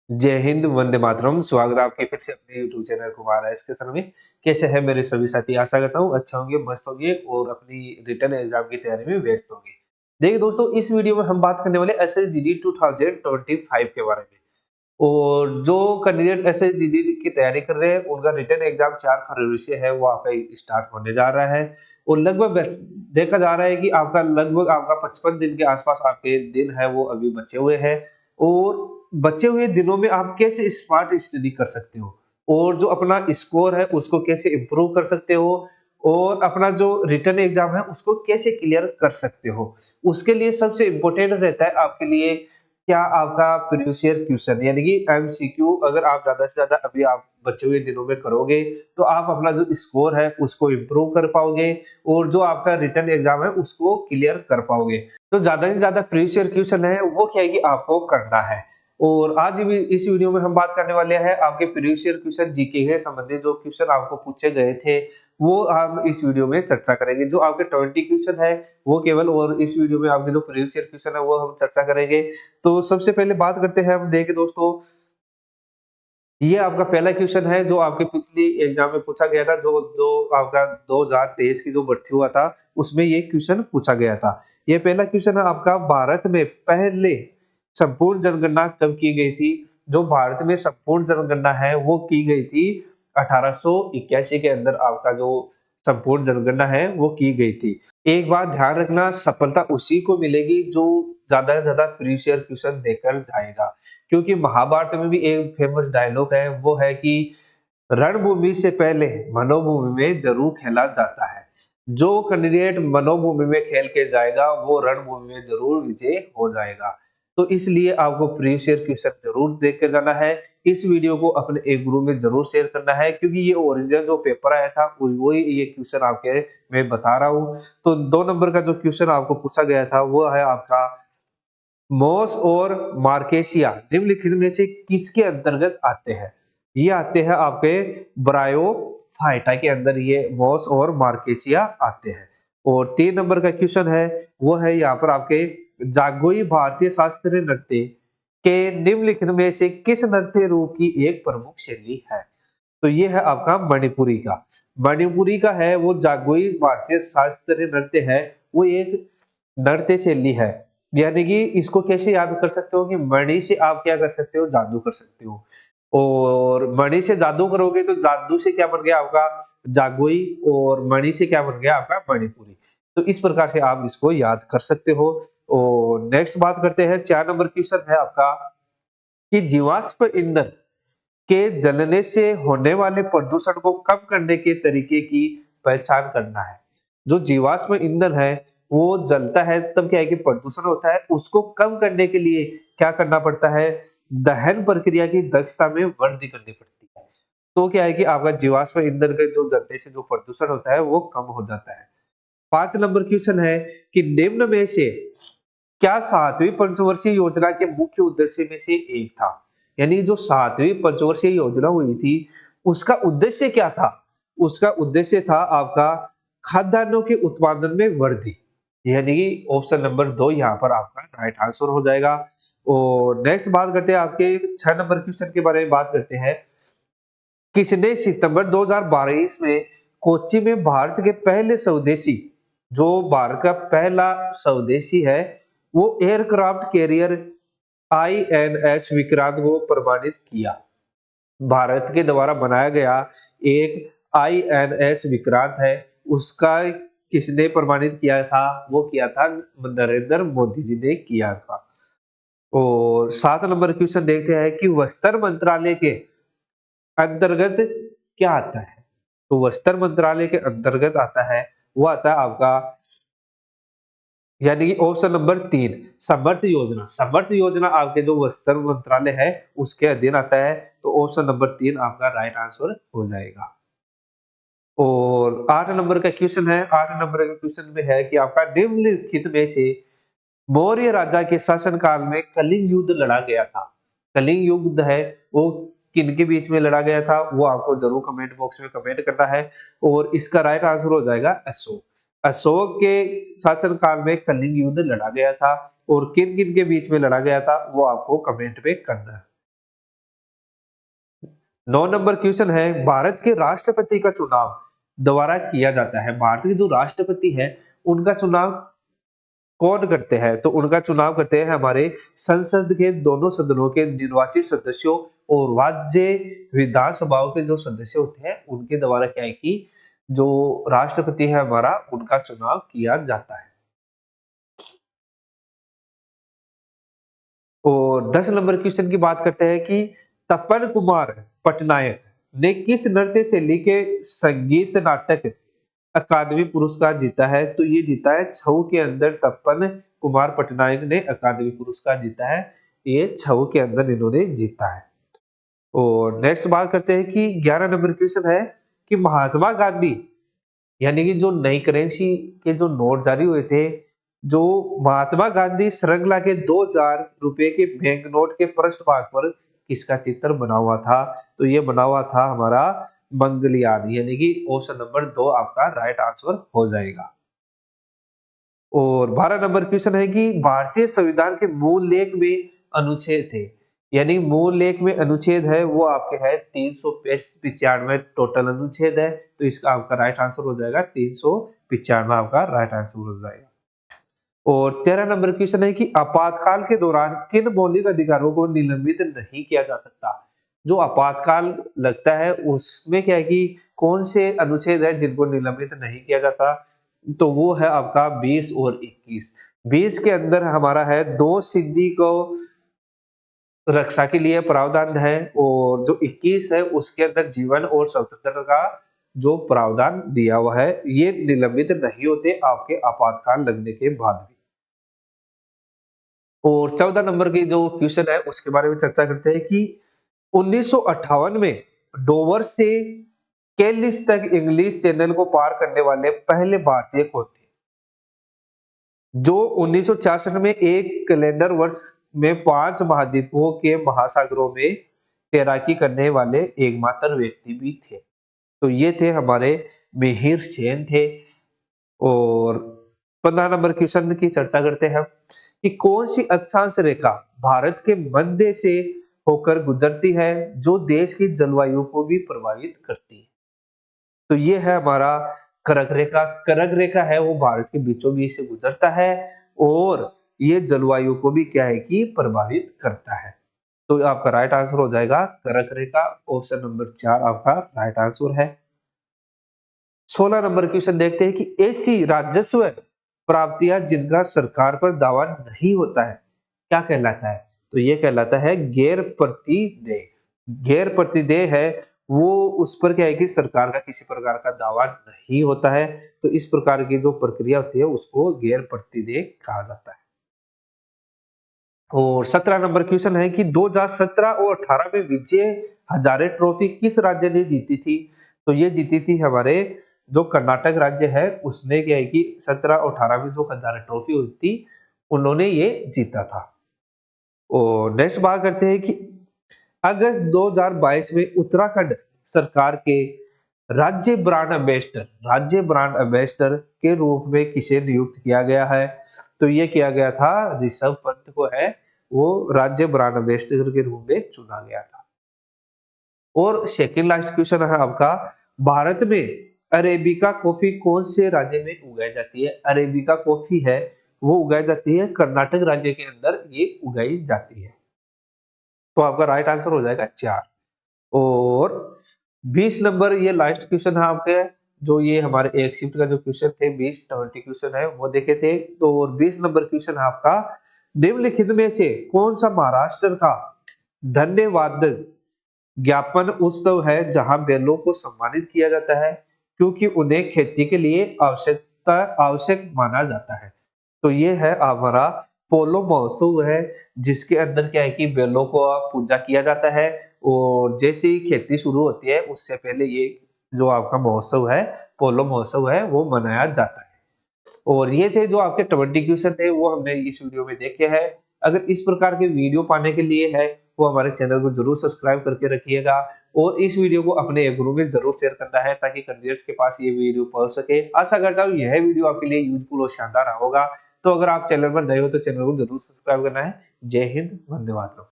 जय हिंद, वंदे मातरम। स्वागत है आपके फिर से अपने यूट्यूब चैनल कुमार एस के सर में। कैसे हैं मेरे सभी साथी? आशा करता हूँ अच्छे होंगे, मस्त होंगे और अपनी रिटर्न एग्जाम की तैयारी में व्यस्त होंगे। देखिए दोस्तों, इस वीडियो में हम बात करने वाले एसएसजीडी 2025 के बारे में। और जो कैंडिडेट एसएसजीडी की तैयारी कर रहे हैं, उनका रिटर्न एग्जाम 4 फरवरी से है, वो आपका स्टार्ट होने जा रहा है। और लगभग देखा जा रहा है कि आपका 55 दिन के आसपास आपके दिन है वो अभी बचे हुए हैं। और बचे हुए दिनों में आप कैसे स्मार्ट स्टडी कर सकते हो और जो अपना स्कोर है उसको कैसे इम्प्रूव कर सकते हो और अपना जो रिटर्न एग्जाम है उसको कैसे क्लियर कर सकते हो, उसके लिए सबसे इम्पोर्टेंट रहता है आपके लिए क्या आपका प्रीवियस ईयर क्वेश्चन यानी कि एमसीक्यू। अगर आप ज्यादा से ज्यादा अभी आप बचे हुए दिनों में करोगे तो आप अपना जो स्कोर है उसको इम्प्रूव कर पाओगे और जो आपका रिटर्न एग्जाम है उसको क्लियर कर पाओगे। तो ज्यादा से ज्यादा प्रीवियस ईयर क्वेश्चन है वो क्या है कि आपको करना है। और आज भी इस वीडियो में हम बात करने वाले हैं आपके प्रीवियस ईयर क्वेश्चन जीके के संबंधित जो क्वेश्चन आपको पूछे गए थे वो हम इस वीडियो में चर्चा करेंगे। जो आपके 20 क्वेश्चन है वो केवल, और इस वीडियो में आपके जो प्रीवियस ईयर क्वेश्चन है वो हम चर्चा करेंगे। तो सबसे पहले बात करते हैं हम, देखें दोस्तों, ये आपका पहला क्वेश्चन है जो आपके पिछली एग्जाम में पूछा गया था। जो जो आपका 2023 की जो भर्ती हुआ था उसमें ये क्वेश्चन पूछा गया था। ये पहला क्वेश्चन है आपका, भारत में पहले संपूर्ण जनगणना कब की गई थी? जो भारत में संपूर्ण जनगणना है वो की गई थी 1881 के अंदर। आपका जो संपूर्ण जनगणना है वो की गई थी। एक बात ध्यान रखना, सफलता उसी को मिलेगी जो ज्यादा से ज्यादा प्रीवियस ईयर क्वेश्चन देकर जाएगा। क्योंकि महाभारत में भी एक फेमस डायलॉग है, वो है कि रणभूमि से पहले मनोभूमि में जरूर खेला जाता है। जो कैंडिडेट मनोभूमि में खेल के जाएगा वो रणभूमि में जरूर विजय हो जाएगा। तो इसलिए आपको प्रीवियस ईयर क्वेश्चन जरूर देख के जाना है। इस वीडियो को अपने एक ग्रुप में जरूर शेयर करना है क्योंकि ये ओरिजिनल जो पेपर आया था वही ये क्वेश्चन आपके मैं बता रहा हूँ। तो 2 नंबर का जो क्वेश्चन आपको पूछा गया था वो है आपका, मोस और मार्केशिया निम्नलिखित में से किसके अंतर्गत आते हैं? ये आते हैं आपके ब्रायोफाइटा के अंदर, ये मोस और मार्केशिया आते हैं। और 3 नंबर का क्वेश्चन है वो है यहाँ पर आपके, जागोई भारतीय शास्त्रीय नृत्य के निम्नलिखित में से किस नृत्य रूप की एक प्रमुख शैली है? तो ये है आपका मणिपुरी का। मणिपुरी का है वो जागोई भारतीय शास्त्रीय नृत्य है, वो एक नृत्य शैली है। यानी कि इसको कैसे याद कर सकते हो कि मणि से आप क्या कर सकते हो, जादू कर सकते हो। और मणि से जादू करोगे तो जादू से क्या बन गया आपका जागोई, और मणि से क्या बन गया आपका मणिपुरी। तो इस प्रकार से आप इसको याद कर सकते हो। और नेक्स्ट बात करते हैं, 4 नंबर क्वेश्चन है आपका कि जीवाश्म ईंधन के जलने से होने वाले प्रदूषण को कम करने के तरीके की पहचान करना है। जो जीवाश्म ईंधन है वो जलता है तब क्या है कि प्रदूषण होता है, उसको कम करने के लिए क्या करना पड़ता है? दहन प्रक्रिया की दक्षता में वृद्धि करनी पड़ती है। तो क्या है कि आपका जीवाश्म ईंधन के जो जलने से जो प्रदूषण होता है वो कम हो जाता है। 5 नंबर क्वेश्चन है कि निम्न में से क्या 7वीं पंचवर्षीय योजना के मुख्य उद्देश्य में से एक था? यानी जो 7वीं पंचवर्षीय योजना हुई थी उसका उद्देश्य क्या था? उसका उद्देश्य था आपका खाद्यान्नों के उत्पादन में वृद्धि। यानी कि ऑप्शन नंबर 2 यहाँ पर आपका राइट आंसर हो जाएगा। और नेक्स्ट बात करते हैं आपके 6 नंबर क्वेश्चन के बारे में बात करते हैं। किसने सितंबर 2022 में कोच्चि में भारत के पहले स्वदेशी, जो भारत का पहला स्वदेशी है, वो एयरक्राफ्ट कैरियर आईएनएस विक्रांत को प्रमाणित किया? भारत के द्वारा बनाया गया एक आईएनएस विक्रांत है, उसका किसने प्रमाणित किया था? वो किया था नरेंद्र मोदी जी ने किया था। और 7 नंबर क्वेश्चन देखते हैं कि वस्त्र मंत्रालय के अंतर्गत क्या आता है? तो वस्त्र मंत्रालय के अंतर्गत आता है, वो आता है आपका, यानी कि ऑप्शन नंबर 3 समर्थ योजना। समर्थ योजना आपके जो वस्त्र मंत्रालय है उसके अधीन आता है। तो ऑप्शन नंबर 3 आपका राइट आंसर हो जाएगा। और 8 नंबर का क्वेश्चन है, 8 नंबर के क्वेश्चन में है कि आपका निम्नलिखित में से मौर्य राजा के शासनकाल में कलिंग युद्ध लड़ा गया था। कलिंग युद्ध है वो किनके बीच में लड़ा गया था, वो आपको जरूर कमेंट बॉक्स में कमेंट करना है। और इसका राइट आंसर हो जाएगा अशोक। अशोक के शासनकाल में कलिंग युद्ध लड़ा गया था। और किन किन के बीच में लड़ा गया था वो आपको कमेंट पे करना है। 9 नंबर क्वेश्चन है, भारत के राष्ट्रपति का चुनाव दोबारा किया जाता है। भारत के जो राष्ट्रपति है उनका चुनाव कौन करते हैं? तो उनका चुनाव करते हैं हमारे संसद के दोनों सदनों के निर्वाचित सदस्यों और राज्य विधानसभाओं के जो सदस्य होते हैं उनके द्वारा क्या है कि जो राष्ट्रपति है हमारा उनका चुनाव किया जाता है। और 10 नंबर क्वेश्चन की बात करते हैं कि तपन कुमार पटनायक ने किस नृत्य शैली के संगीत नाटक अकादमी पुरस्कार जीता है? तो ये जीता है छऊ के अंदर तपन कुमार पटनायक ने अकादमी पुरस्कार जीता है। ये छऊ के अंदर इन्होंने जीता है। और नेक्स्ट बात करते हैं कि 11 नंबर क्वेश्चन है कि महात्मा गांधी यानी कि जो नई करेंसी के जो नोट जारी हुए थे, जो महात्मा गांधी श्रृंखला के 2000 रुपए के बैंक नोट के पृष्ठ भाग पर किसका चित्र बना हुआ था? तो ये बना हुआ था हमारा मंगलयान, यानी कि ऑप्शन नंबर 2 आपका राइट आंसर हो जाएगा। और 12 नंबर क्वेश्चन है कि भारतीय संविधान के मूल लेख में अनुच्छेद थे, यानी मूल लेख में अनुच्छेद है वो आपके है 395 टोटल अनुच्छेद है, तो इसका आपका राइट आंसर हो जाएगा 395 आपका राइट आंसर हो जाएगा। और 13 नंबर क्वेश्चन है कि आपातकाल के दौरान किन मौलिक अधिकारों को निलंबित नहीं किया जा सकता? जो आपातकाल लगता है उसमें क्या है कि कौन से अनुच्छेद है जिनको निलंबित नहीं किया जाता? तो वो है आपका 20 और 21। 20 के अंदर हमारा है 2 सिद्धि को रक्षा के लिए प्रावधान है और जो 21 है उसके अंदर जीवन और स्वतंत्रता का जो प्रावधान दिया हुआ है, ये निलंबित नहीं होते आपके आपातकाल लगने के बाद भी। और 14 नंबर की जो क्वेश्चन है उसके बारे में चर्चा करते हैं कि 1958 में डोवर से केलिस तक इंग्लिश चैनल को पार करने वाले पहले भारतीय कौन थे? जो 1966 में एक कैलेंडर वर्ष में 5 महाद्वीपों के महासागरों में तैराकी करने वाले एकमात्र व्यक्ति भी थे। तो ये थे हमारे मिहिर सेन थे। और 15 नंबर क्वेश्चन की चर्चा करते हैं कि कौन सी अक्षांश रेखा भारत के मध्य से होकर गुजरती है जो देश की जलवायु को भी प्रभावित करती है? तो ये है हमारा कर्क रेखा। कर्क रेखा है वो भारत के बीचों बीच से गुजरता है और ये जलवायु को भी क्या है कि प्रभावित करता है। तो आपका राइट आंसर हो जाएगा कर्क रेखा, ऑप्शन नंबर 4 आपका राइट आंसर है। 16 नंबर क्वेश्चन देखते हैं कि ऐसी राजस्व प्राप्तियां जिनका सरकार पर दावा नहीं होता है क्या कहलाता है? तो ये कहलाता है गैर प्रतिदेय। गैर प्रतिदेय है वो उस पर क्या है कि सरकार का किसी प्रकार का दावा नहीं होता है, तो इस प्रकार की जो प्रक्रिया होती है उसको गैर प्रतिदेय कहा जाता है। और 17 नंबर क्वेश्चन है कि 2017 और 18 में विजय हजारे ट्रॉफी किस राज्य ने जीती थी? तो ये जीती थी हमारे जो कर्नाटक राज्य है उसने क्या है कि 17 और 18 में जो हजारे ट्रॉफी हुई थी उन्होंने ये जीता था। और नेक्स्ट बात करते हैं कि अगस्त 2022 में उत्तराखंड सरकार के राज्य ब्रांड एम्बेसडर के रूप में किसे नियुक्त किया गया है? तो ये किया गया था ऋषभ पंत को है वो राज्य ब्रांड एम्बेसडर के रूप में चुना गया था। और सेकंड लास्ट क्वेश्चन है आपका, भारत में अरेबिका कॉफी कौन से राज्य में उगाई जाती है? अरेबिका कॉफी है वो उगाई जाती है कर्नाटक राज्य के अंदर ये उगाई जाती है। तो आपका राइट आंसर हो जाएगा 4। और 20 नंबर ये लास्ट क्वेश्चन है आपके, जो ये हमारे एक शिफ्ट का जो क्वेश्चन थे 20 क्वेश्चन है वो देखे थे। तो 20 नंबर क्वेश्चन है आपका, निम्नलिखित में से कौन सा महाराष्ट्र का धन्यवाद ज्ञापन उत्सव है जहां बैलों को सम्मानित किया जाता है क्योंकि उन्हें खेती के लिए आवश्यक माना जाता है? तो ये है हमारा पोलो महोत्सव है जिसके अंदर क्या है कि बैलों को पूजा किया जाता है और जैसे ही खेती शुरू होती है उससे पहले ये जो आपका महोत्सव है पोलो महोत्सव है वो मनाया जाता है। और ये थे जो आपके 20 क्वेश्चन थे वो हमने इस वीडियो में देखे हैं। अगर इस प्रकार के वीडियो पाने के लिए है वो हमारे चैनल को जरूर सब्सक्राइब करके रखिएगा और इस वीडियो को अपने एक ग्रुप में जरूर शेयर करना है ताकि कैंडिडेट्स के पास ये वीडियो पहुंच सके। आशा करता हूँ यह वीडियो आपके लिए यूजफुल और शानदार होगा। तो अगर आप चैनल पर नए हो तो चैनल को जरूर सब्सक्राइब करना है। जय हिंद, वंदे मातरम।